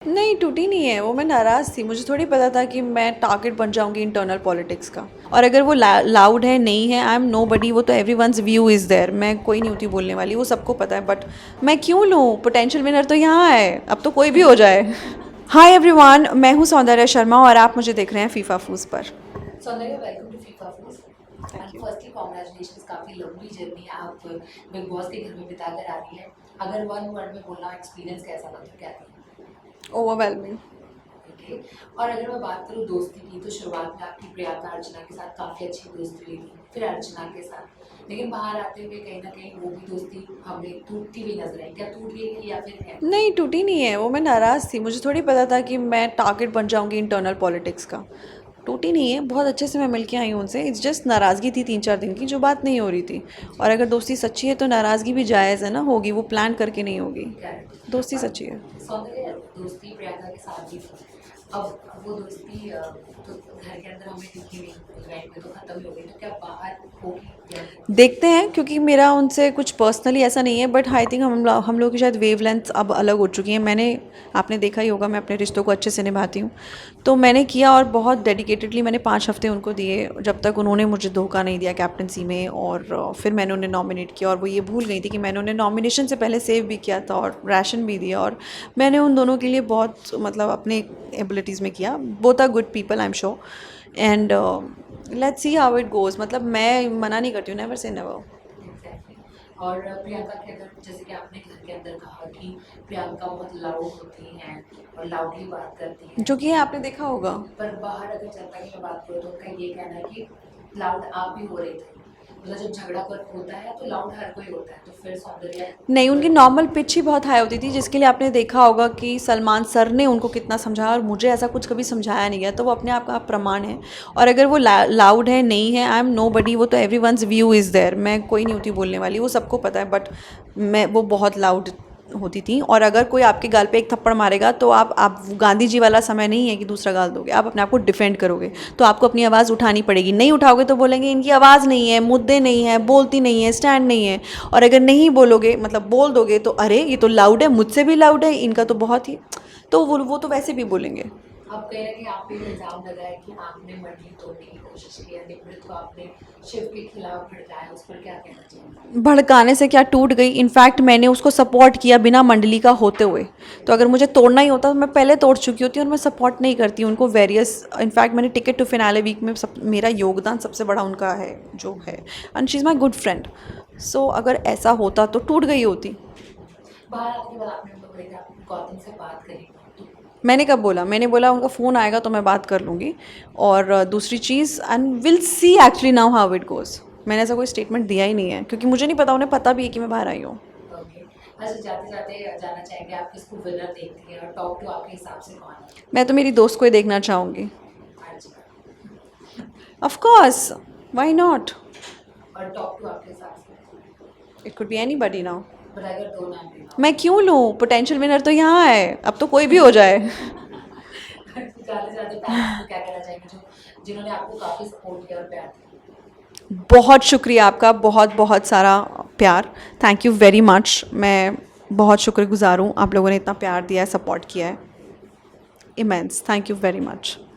नहीं, टूटी नहीं है वो, मैं नाराज़ थी। मुझे थोड़ी पता था कि मैं टारगेट बन जाऊंगी इंटरनल पॉलिटिक्स का। और अगर वो लाउड है नहीं है, आई एम नो बडी, वो तो everyone's view is there. मैं कोई नहीं होती बोलने वाली, वो सबको पता है। बट मैं क्यों लूँ, पोटेंशियल विनर तो यहाँ है, अब तो कोई भी हो जाए। हाय एवरीवन, मैं हूँ सौंदर्या शर्मा और आप मुझे देख रहे हैं फीफा फूज पर। Soundarya, welcome to FIFA food. Thank and you. Firstly congratulations, काफ़ी लंबी जर्नी आप बिग बॉस के घर में बिता कर आ रही है। अगर वन वर्ड में बोलना, एक्सपीरियंस कैसा था, तो क्या था? ओवरवेलमिंग। ओके। और अगर मैं बात करूँ दोस्ती की, तो शुरुआत में आपकी प्रियंका अर्चना के साथ काफ़ी अच्छी दोस्ती हुई थी, फिर अर्चना के साथ, लेकिन बाहर आते हुए कहीं ना कहीं वो भी दोस्ती हमें टूटती हुई नजर आई। क्या टूट गई है या फिर है? नहीं, टूटी नहीं है वो, मैं नाराज़ थी। मुझे थोड़ी पता था कि मैं टारगेट बन जाऊंगी इंटरनल पॉलिटिक्स का। टूटी नहीं है, बहुत अच्छे से मैं मिल के आई हूँ उनसे। इट्स जस्ट नाराज़गी थी 3-4 दिन की, जो बात नहीं हो रही थी। और अगर दोस्ती सच्ची है तो नाराज़गी भी जायज़ है ना, होगी, वो प्लान करके नहीं होगी। करेक्ट। दोस्ती और सच्ची है। सौंदर्य, दोस्ती प्रियंका के साथ भी थी। अब वो दोस्ती तो घर के अंदर हमें दिखी नहीं, इवेंट में तो खत्म ही हो गई, तो क्या बाहर होगी या नहीं? देखते हैं, क्योंकि मेरा उनसे कुछ पर्सनली ऐसा नहीं है, बट आई थिंक हम लोग की शायद वेवलेंथ अब अलग हो चुकी हैं। आपने देखा ही होगा, मैं अपने रिश्तों को अच्छे से निभाती हूँ। तो मैंने किया और बहुत डेडिकेटेडली मैंने 5 हफ्ते उनको दिए, जब तक उन्होंने मुझे धोखा नहीं दिया कैप्टनसी में। और फिर मैंने उन्हें नॉमिनेट किया, और वो ये भूल गई थी कि मैंने उन्हें नॉमिनेशन से पहले सेव भी किया था और राशन भी दिया। और मैंने उन दोनों के लिए बहुत, मतलब अपने एबिलिटीज़ में किया। Both are good people, I am sure. And let's see how it goes. मतलब मैं मना नहीं करती हूँ, नेवर से नेवर। एग्जैक्टली। और प्रियंका के अंदर, जैसे कि आपने घर के अंदर कहा कि प्रियंका बहुत लाउड होती हैं और लाउडली बात करती हैं, जो कि आपने देखा होगा। पर बाहर अगर जनता की मैं बात करूँ तो उनका ये कहना है कि लाउड आप भी हो रहे थे। मतलब जब झगड़ा कर होता है तो लाउड हर कोई होता है, तो फिर सौंदर्य नहीं, उनकी बट नॉर्मल पिच ही बहुत हाई होती थी, जिसके लिए आपने देखा होगा कि सलमान सर ने उनको कितना समझाया, और मुझे ऐसा कुछ कभी समझाया नहीं गया। तो वो अपने आप का प्रमाण है। और अगर वो लाउड है नहीं है, आई एम नो बडी, वो तो everyone's view is there. मैं कोई नहीं होती बोलने वाली, वो सबको पता है। बट मैं वो बहुत लाउड होती थी। और अगर कोई आपके गाल पे एक थप्पड़ मारेगा तो आप गांधी जी वाला समय नहीं है कि दूसरा गाल दोगे, आप अपने आप को डिफेंड करोगे। तो आपको अपनी आवाज़ उठानी पड़ेगी। नहीं उठाओगे तो बोलेंगे इनकी आवाज़ नहीं है, मुद्दे नहीं है, बोलती नहीं है, स्टैंड नहीं है। और अगर नहीं बोलोगे, मतलब बोल दोगे, तो अरे ये तो लाउड है, मुझसे भी लाउड है, इनका तो बहुत ही। तो वो तो वैसे भी बोलेंगे। अब कहीं ना कहीं आप पे इल्जाम लगाया कि आपने मंडली तोड़ने की कोशिश की है, निमृत को आपने शिव के खिलाफ भड़काया, उस पर क्या कहना चाहिए? भड़काने से क्या टूट गई? इनफैक्ट मैंने उसको सपोर्ट किया बिना मंडली का होते हुए। तो अगर मुझे तोड़ना ही होता तो मैं पहले तोड़ चुकी होती। और मैं सपोर्ट नहीं करती उनको वेरियस। इनफैक्ट मैंने टिकट टू फिनाले वीक में मेरा योगदान सबसे बड़ा उनका है जो है। And she is my good friend. So अगर ऐसा होता तो टूट गई होती। बाहर आने के बाद आपने उनको बोला कि आप गौतम से बात करें, तो मैंने कब बोला? मैंने बोला उनका फ़ोन आएगा तो मैं बात कर लूँगी। और दूसरी चीज़, and we'll see actually now how it goes. मैंने ऐसा कोई स्टेटमेंट दिया ही नहीं है, क्योंकि मुझे नहीं पता, उन्हें पता भी है कि मैं बाहर आई हूँ। ओके। अच्छा, जाते जाते जाना चाहेंगे आप किसको विनर देखती हैं, और टॉप टू आपके हिसाब से कौन है? मैं तो मेरी दोस्त को ही देखना चाहूँगी। अच्छा। Of course, why not? और टॉप टू आपके हिसाब से? It could be anybody now. पर अगर दो नाम लेना मैं क्यों लूँ, पोटेंशियल विनर तो यहाँ है, अब तो कोई भी हो जाए। हो, जाते जाते पेरेंट्स को क्या कहना चाहेंगे, जो जिन्होंने आपको काफ़ी सपोर्ट किया और प्यार दिया? बहुत शुक्रिया आपका, बहुत बहुत सारा प्यार। Thank you very much. मैं बहुत शुक्रगुजार हूँ, आप लोगों ने इतना प्यार दिया है, सपोर्ट किया है। Immense, thank you very much.